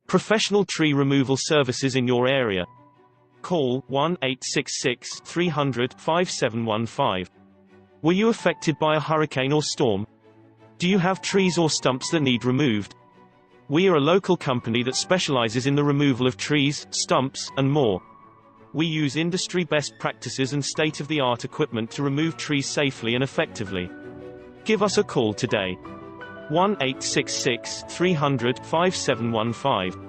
Professional tree removal services in your area. Call 1-866-300-5715. Were you affected by a hurricane or storm? Do you have trees or stumps that need removed? We are a local company that specializes in the removal of trees, stumps, and more. We use industry best practices and state-of-the-art equipment to remove trees safely and effectively. Give us a call today. 1-866-300-5715.